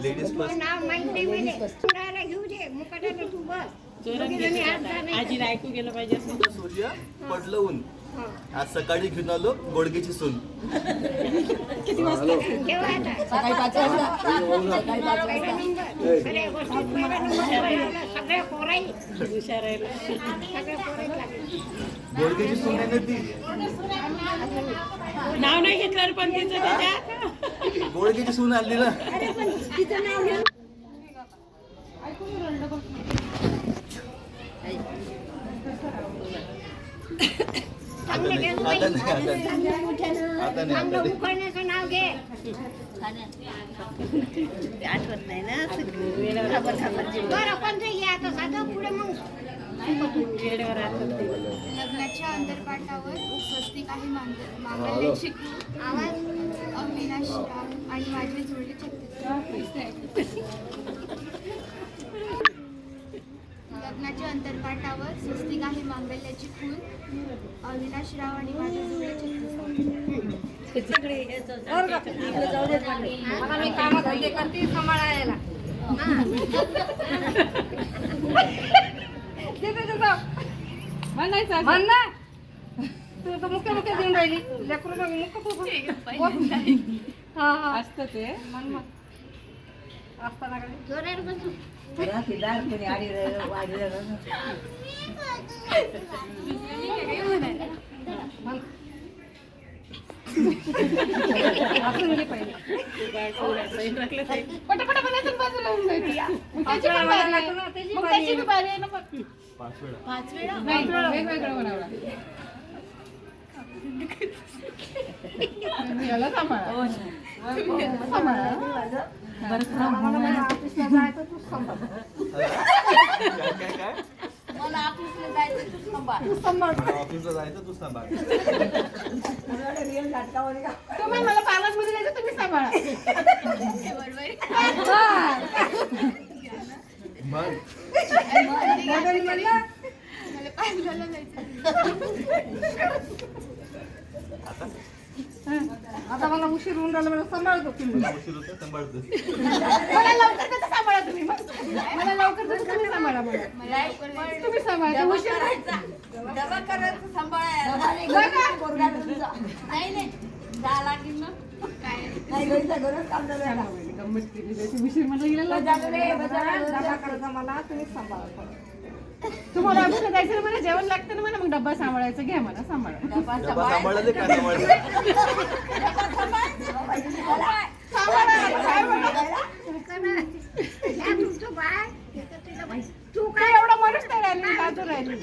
Ladies first. आजीला ऐकू गेलं पाहिजे असं. सूर्य पडलं ऊन. आज सकाळी घेऊन आलो गोडगेची सून. किती वाजता? सकाळी 5 वाजता. हुशार आहे. गोडगेची सून आहे ना ती. नाव नाही घेतलं पण तिचं त्याच्यात गोडगेची सून आली ना. आठवत नाही ना. वेळेवर आठवत. लग्नाच्या अंतरपाठावर स्वस्तिक आहे मांगल्याची आवाज अविनाश राव आणि माझे जोडले लग्नाच्या अंतरपाठावर स्वस्तिक आहे मांगल्याची खून अविनाश राव आणि माझे जोडले मी कामात धंदे करते सांभाळायला. म्हण ना तू तर मुख्य देऊन राहिली लेकरू असतं ते असताना पटापटा बनायचं बाजूला होऊन जायचं. वेगवेगळं बनवलं. याला सांभाळा. ऑफिसला जायचं तूच सांभाळ. मला ऑफिसला जायचं तू सांभाळ. ऑफिसला जायचं तू सांभाळ. तुम्ही मला पार्लरमध्ये जायचं तुम्ही सांभाळा. मग मला पार्लरला जायचं. आता मला उशीर होऊन राहिला. मला सांभाळतो तुम्ही. उशीर होतं सांभाळतो. मला लवकर कसं सांभाळा तुम्ही. मला लवकर कसं तुम्ही सांभाळा. मला तुम्ही सांभाळा. उशीर डबा करायचं सांभाळायला. नाही जा लागेल ना. काय गंमत केली त्याची. उशीर मला गेला करायचा मला तुम्ही सांभाळा. तुम्हाला ऑफिसला जायचं मला जेवण लागतं ना. मला मग डब्बा सांभाळायचं घ्या. मला सांभाळा. डबा सांभाळायचं काय सांभाळायचं. तू काय एवढा माणूस नाही राहिली. बाजू राहिली.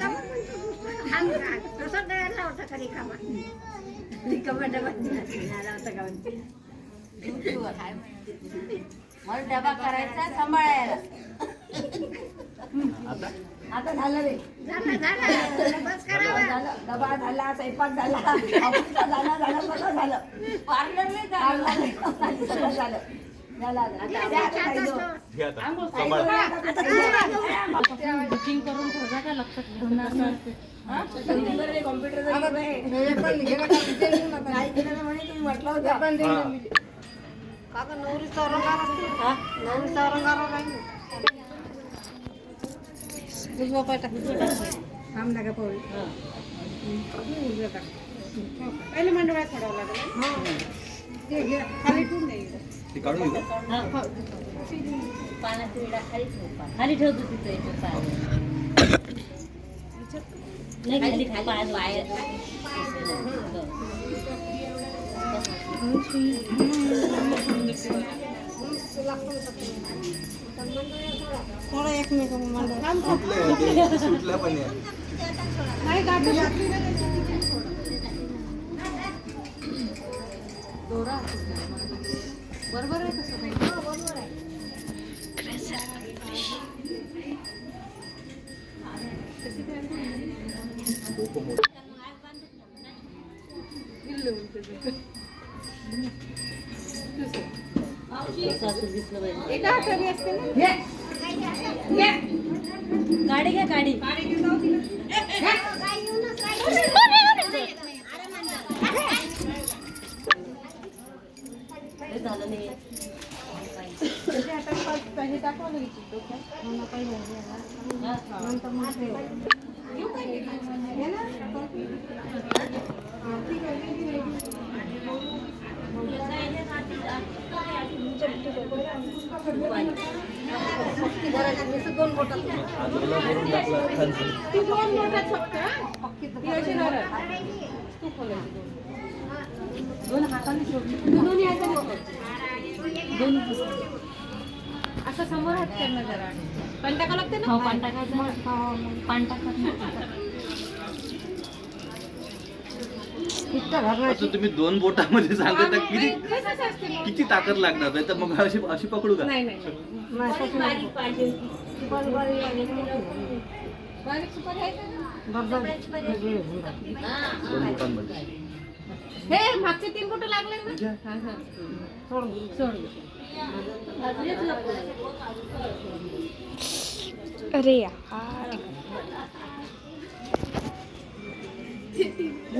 मला डबा करायचा सांभाळायला. आता झालं रे. डबा झाला. स्वयंपाक झाला. ऑफिसला झाला सगळं झालं. पार्लरला सगळं झालं. बुकिंग करून ठेवा का लक्षात ठेवणार. कॉम्प्युटर म्हटलं होतं नवरीचा औरंगार असते. नवरीचा औरंगार राहील. थांब ना का पोळी. पहिले मंडळात सोडावं लागेल. ते घे खाली ठेवून नाही. ते काढून घेऊ. पाण्याचा विडा खाली ठेवतो तिथे. नाही खाली बाहेर. थोडा एक मिनिट सुटल्या पण आहे. नाही गाठी बरोबर आहे तसं काही. बरोबर आहे. एका हाताने असते ना. गाडी घ्या गाडी. झालं नाही. त्याच्या हातात पाच हे टाकावं लागेल डोक्यात. मग काही नाही. नंतर मग ते घेऊ काय ते? घे ना. हा, ठीक आहे. दोन बोटात आजूला करून टाकला खालची. ती दोन बोटात फक्त ती अशी धरत. तू खोलायची दोन हाताने सोडली. दोन्ही हाताने दोन असं समोर हात करणं जरा. पण टाकावं लागते ना. हो पान टाकायचं. पान टाकायचं. असं तुम्ही 2 बोटामध्ये सांगता किती कसं असते मग? किती ताकद लागणार नाही तर मग अशी अशी पकडू का? नाही नाही बारीक पाहिजे. बारीक सुपारी आहे का? 2 बोटांमध्ये. हे मागचे 3 बोटं लागले ना. हा हा सोड अरे यार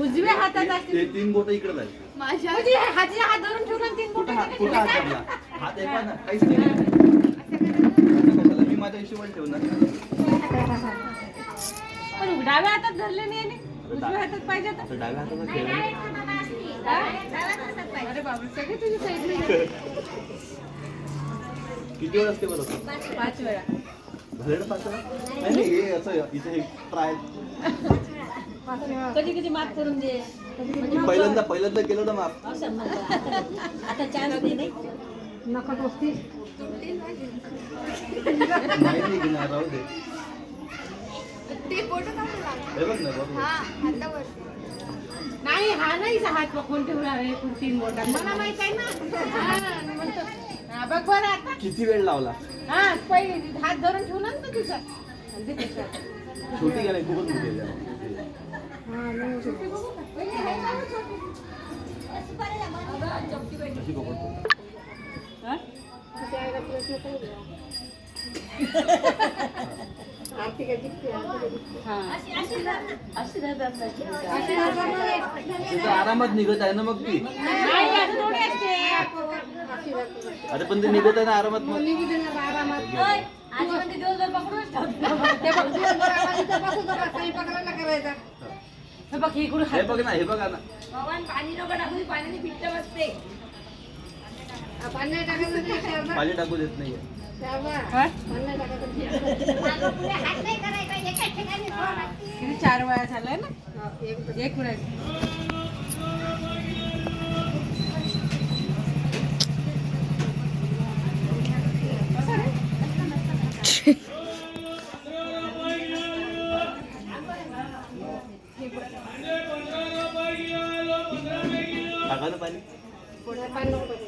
उजव्या हातात असते. ते 3 बोट इकडे झाले. माझ्या म्हणजे हाजी हात धरून ठेवला 3 बोटं कुठं हात धरला? हात आहे ना काहीच नाही. असं कशाला? मी माझ्या हिशोबाने ठेवणार. पण डाव्या हातात धरले नाही आणि उजव्या हातात पाहिजे तर. असं डाव्या हाताला ठेवलं. अरे बाबा सगळे तुझ्या साईडने किती वेळ असते बरं? 5 वेळा. झाले ना 5 वेळा? नाही नाही, हे असं इथे हे ट्राय कधी कधी माफ करून दे. पहिल्यांदा केलं ना माफ. असं म्हणलं. आता चान्स दे नाही. नकट वस्ती. नाही घेणार राहू दे. ते बोट काढून लागलं. हे बघ ना बघ. हा हातावर नाही हा नाही हात पकडून ठेवला आहे 3 बोटात. मला माहित आहे ना. हा, मी म्हणतो. हा, बघ बरं आता. किती वेळ लावला? हा पहिले हात धरून ठेवला ना तुझा. आणि ते त्याच्यात. छोटी गेली खूपच मोठी आहे. छोटी बघू का? पहिले आहे ना छोटी. अशी पकडतो. हा? हा. अशी धरतात. तिथं आरामात निघत आहे ना मग ती. नाही, असं थोडी असते. अरे पण ते निघत आहे ना आरामात मग. आधी म्हणते दिवसभर पकडूनच ठेवतो. ते बघ, दिवसभर आम्हाला इथं बसून जरा स्वयंपाकाला करायचा. हे बघ, इकडून हे हात बघ ना, हे बघा ना. पाणी नको टाकून पाण्याने पिट्ट बसते. पाणी नाही टाकायचं नाही शारदा. पाणी टाकू देत नाहीये. शारदा, पाणी नाही टाकायचं. किती 4 वेळा झालाय ना. एक वेळा. टाका ना पाणी. पाणी नको टाकू.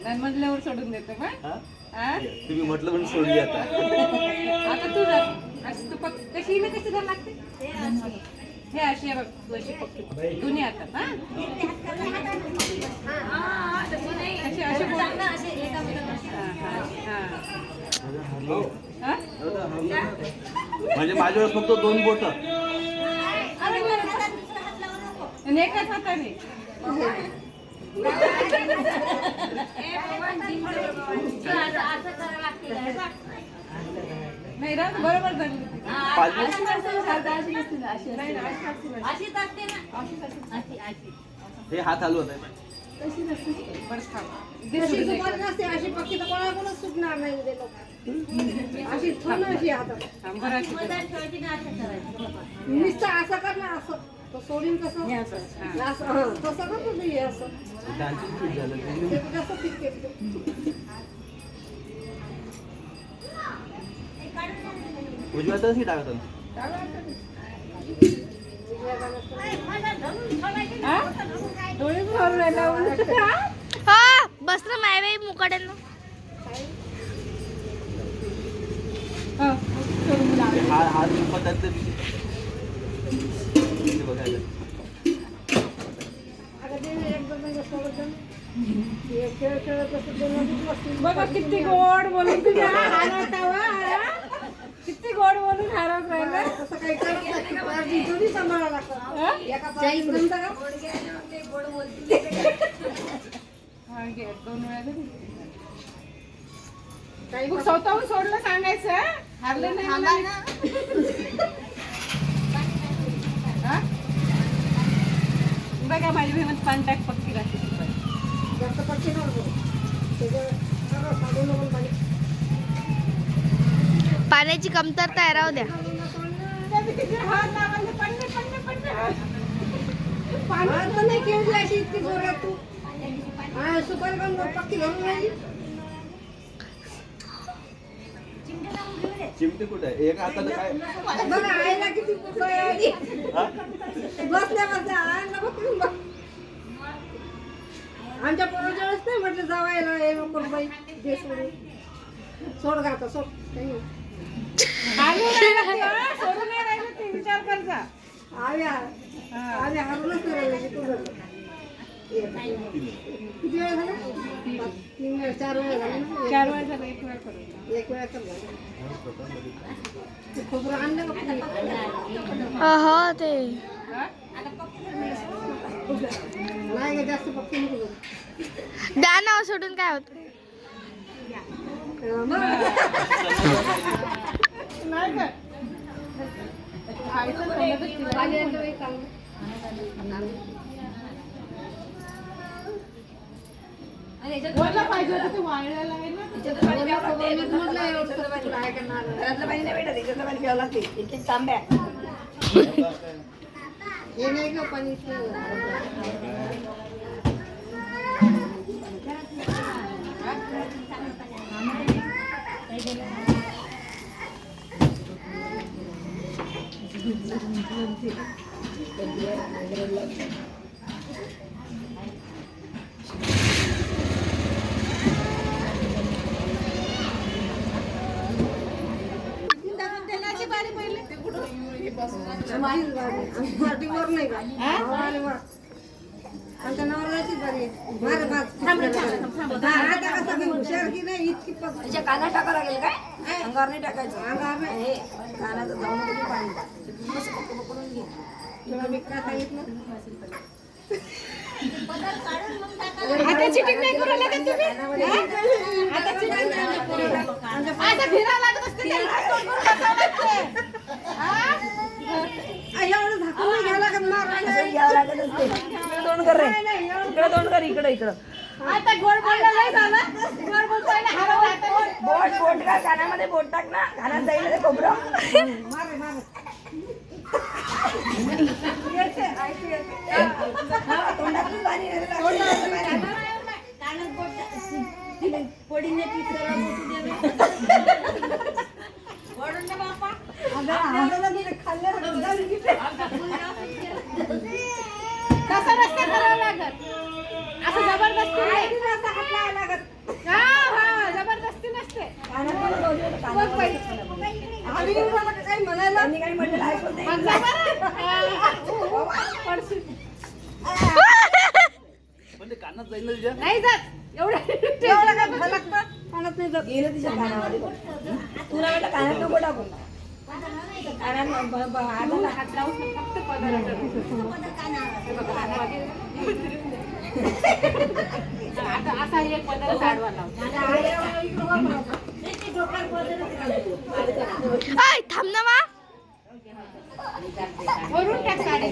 नाही म्हटल्यावर सोडून देते का? हा? हा? तुम्ही म्हटलं म्हणून सोडली आता. आता तू जा. अशी तू कशी ना कशी धर लागते. हे अशी आहे बघ, तू अशी पकड. दोन्ही हातात. हा? अशी अशी बोल. हा? म्हणजे माझ्यावर फक्त 2 बोट. आणि एकाच हाताने. नाही रा बरोबर झाली. हे हात हलवत आहे. बरं थांब. अशी पक्की तर कोणाकोणच सुटणार नाही उद्या लोक. अशी थोडं अशी हातात थांब बरं अशी कर. नुसतं असं कर ना असं तो सोडीन कसं हे असं. हा. असं हं, तसं कर तुझं हे असं डान्सिंग फिट झालं ते. ते कसं फिट केलं उजव्या हाताने की डाव्या हाताने? हा? डोळे भरून राहिला उलट. हा? हा बसलं मायबाई मुकाड्यांना हो, सोडून लाव. ते हात पदार्थ बघायला. अगं ते एकदम नाही सोडत हे खेळ खेळत असं दोन वाजून बसतील. बघा किती गोड बोलून तुझ्या हातावर. किती गोड बोलून हरवत राहिलं. तसं काही करत नाही. पायाची दोन्ही सांभाळावं लागतं. एका पायाची जमतं का? हा, घे, 2 वेळा तरी. काही मग स्वतःहून सोडलं सांगायचं हं? हारले नाही मला. हा? बघा माझी बहीण पान टाक पक्की राहते. जास्त पक्षी नको. सगळं सगळं काढून नको पाणी. पाण्याची कमतरता आहे, राहू द्या. हात लावायला पडले पडले पडले. आज तर नाही खेळली अशी इतकी जोरात तू. हा, सुपारी पण पक्की घालून राहिली. चिमटे कुठे आहे? एका हाताला काय बघा आईला किती सोय आली. हा? बसल्या बसल्या आईला बघून बघ. आमच्या पोराच्या वेळेस नाही म्हटलं जावायला हे नको बाई दे सोडून. सोड का आता सोड काही नाही. हालू राहिलं ते, हं? सोडून नाही राहिलं ते, विचार कर जा. आव्या आव्या हारूनच नाही राहिलं की तू झालं. किती वेळा झाला? 3 वेळा 4 वेळा झाला ना. 4 वेळा झालं, 1 वेळा करू. 1 वेळा तर झाला. ते खोबरं आणलं का पुढे? हो ते हा? नाही का जास्त पक्की नको करू. द्या नाव सोडून काय होत. नाही का? खायचं समजतच तिला. वरला पाहिजे होतं ते वाळलेलं आहे ना. हे नाही का पाणी पार्टीवर नाही का? अरे वा. आमच्या नवऱ्याचीच बारी आहे. मार भात. आता कसं मी हुशार की नाही इतकी पकड. काना टाका लागेल काय अंगावर नाही टाकायचं अंगावर नाही. हे कानाचं जाऊन कधी पाणी मस्त पकडून घे तुला मी काय सांगितलं? आता चिटिंग नाही करू लागत तुम्ही? आता चिटिंग नाही करू लागत. आता फिरायला लागत असते ते. हा? एवढं झाकून नाही घ्यायला लागत मार. घ्यावं लागत असते इकडे तोंड कर रे इकडे तोंड कर इकडं आता गोड बोललं नाही झालं. गोड बोल पहिला हरवलं. आता बोट का कानामध्ये बोट टाक ना कानात जाईल ते खोबरं मार मार. तोंडातून पाणी तसं नसते करावं लागत. असं जबरदस्ती नाही. हा हा जबरदस्ती नसते. काही म्हणायला काही म्हटलं ऐकून नाही मग जबर. पडशील. पण ते कानात जाईल ना तुझ्या. नाही जात एवढं एवढं काय भलं लागतं? कानात नाही जात. गेलं तिच्या कानामध्ये तुला वाटलं कानात नको टाकून कानात हाताला हात लावून फक्त पदार्थ आता असा एक पदार्थ आडवा लाव. आय थांब ना मा. वरून टाक साडी.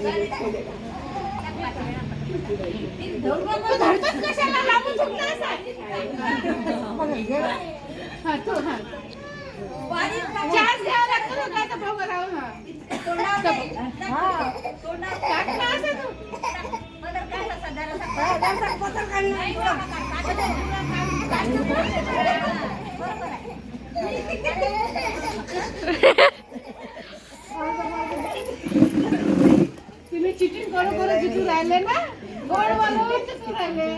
तू धरतोस कशाला? लांबून झुकला असा. हा तू हा चार्ज घ्यावा लागतो ना काय तर बघ राहून. टाक ना असं तू. तुम्ही चिटिंग करू करू जितू राहिले ना. गोड बोलून जितू राहिले.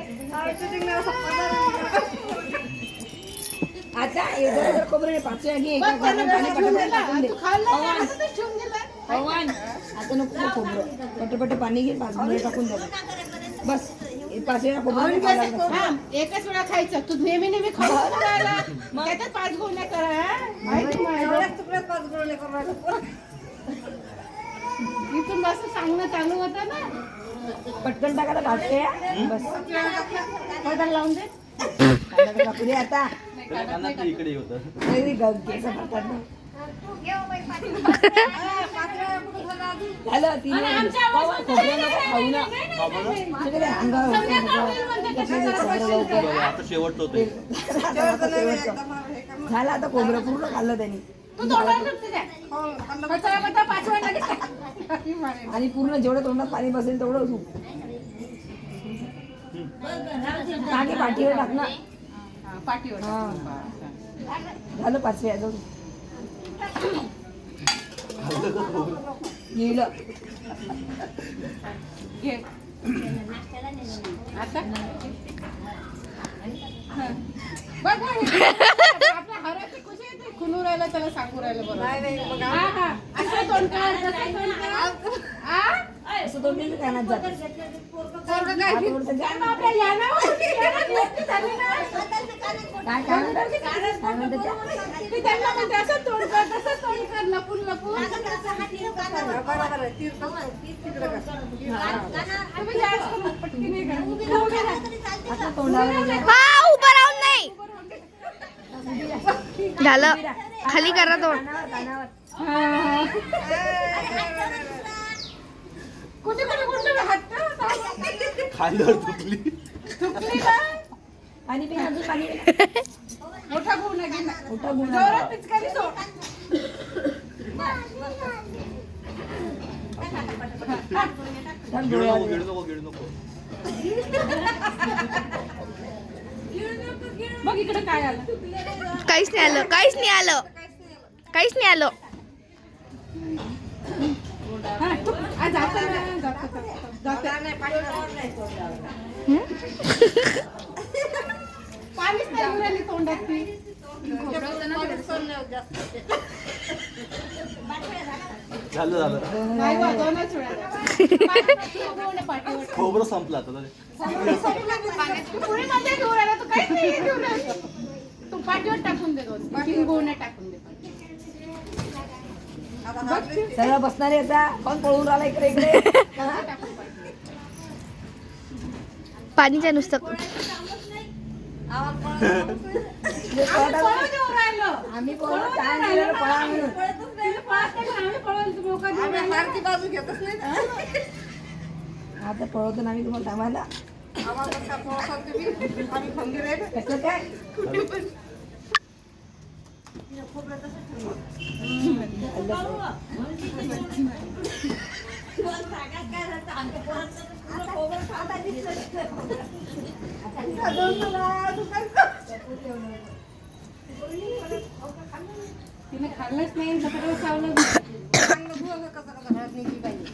आता जर खोबरं पाचव्या घे बघ त्याला ठेवून दिला. तू खाल्लं नाही, असं तर ठेवून दिलं. पवन आता नको खोबरं पटपट पाणी घे 5 मिनिट टाकून द्या बस पाच वेळा खोबरं खायला लागतं. हा, एकच वेळा खायचं. तू नेहमी नेहमी खाऊन राहिला. त्याच्यात 5 गोण्या करा. एवढ्याच तुकड्यात 5 गोळे करून राहिलो. इथून बस सांगणं चालू होतं ना. पटकन टाकायला भाजते बस पदर लावून दे. कांदा कापू दे आता त्याला कानात नाही इकडे होतं. काहीतरी केस पडतात ना. झालं 3 वेळा. खोबरं नको खाऊ ना. सगळे अंगावर होतं खोबरं. कशाचं खोबरं लवकर. बरं, आता शेवटचं होतं. आता शेवटचं. झालं आता खोबरं पूर्ण खाल्लं त्यांनी तू तोंडावर नुकतं द्या. कचरा बटा 5 वेळा लगेच टाक. आणि पूर्ण जेवढं तोंडात पाणी बसेल तेवढं झोप टाकी पाठीवर टाक ना. पाठीवर हा झालं 5 वेळा जाऊ गेलं. घे. आता बघ आपल्या हराची खुशी येते. खुलू राहिलं त्याला सांगू राहिलं बरोबर. हा हा असं तोंड कर, तसं तोंड कर. हा? असं तोंड केलं कानात जातं. पोरगं काय आता उलटं जा. आपल्या यानावर गोष्टी झाली ना. काय म्हणतात? काय म्हणतात त्या? मी त्यांना म्हणते असं तोंड कर, तसं तोंड कर, लपून लपून. बरोबर आहे. तीर तिकडे कर. तुम्ही जास्त पटकी नाही करा. आता तोंडावर वगैरे. हा उभं राहून नाही झालं खाली करा तोंड कानावर कुठे कुठे कुठे हात खाल्ल्यावर तुटली. चुकली ना. पाणी पिन अजून पाणी पिन. मोठा गुण आहे ना. मोठा गुण जोरात पिचकारी सोड. गिळू नको, गिळू नको, गिळू नको. बघ इकडे काय आलं. काहीच नाही आलं काहीच नाही आलं काहीच नाही आलं हा, जातं ना, जातं. पाणीच नाही येऊन राहिली तोंडात ती. झालं झालं. नाही बा, 2च वेळा. पाठीवर. खोबरं संपलं आता. तू पुढे मध्ये घेऊन राहिला, तू काहीच नाही घेऊन राहिला. तू पाठीवर टाकून दे 2-3 गोण्या टाकून दे. सगळं बसणार आहे आता. कोण पळून राहिला इकडे इकडे. पाणीच्या नुसतं पळून येऊन राहिलो. आम्ही कोण काय केलं पळा म्हणून. तिला पळत नाही, पण आम्ही पळवलं. तुम्ही लोकं घेऊन आम्ही राहिले. सारखी बाजू घेतच नाही ना. आता पळवतो ना आम्ही तुम्हाला थांबायला. आम्हाला कसा पोहोचाल तुम्ही? आम्ही खंबीर आहे ना. कसं काय तिने खाल्लंच नाही, सगळं चावलं. चांगलं धुवं गं कसं कसं घरात निघली पाहिजे.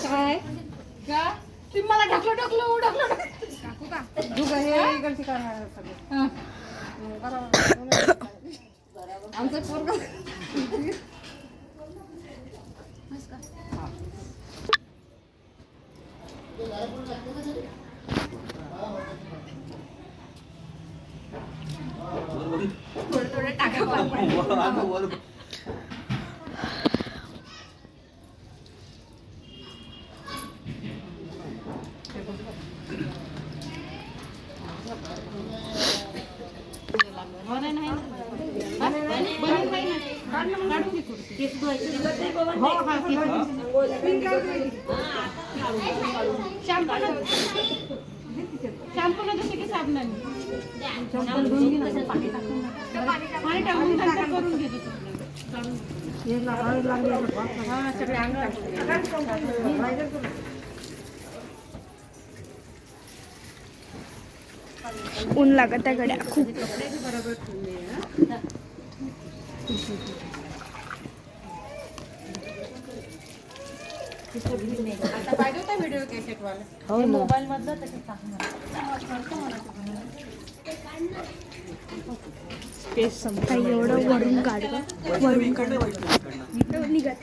काय का ती मला ढकलो टाकू का? धुवं हे इकडची करणार आहे सगळं. बरोबर. आमचं पोरगं थोडं टाका. वर शॅम्पूला जसे की साबणाने पाणी टाकून नंतर करून घेतो. हा सगळे अंग ऊन लागत आहे गड्या खूप आता पाहिजे होता व्हिडिओ कॅसेट वाला. हो मोबाईल मधलं त्याच्यात टाकणार काही एवढं वरून गाडी वरून इकडनं निघत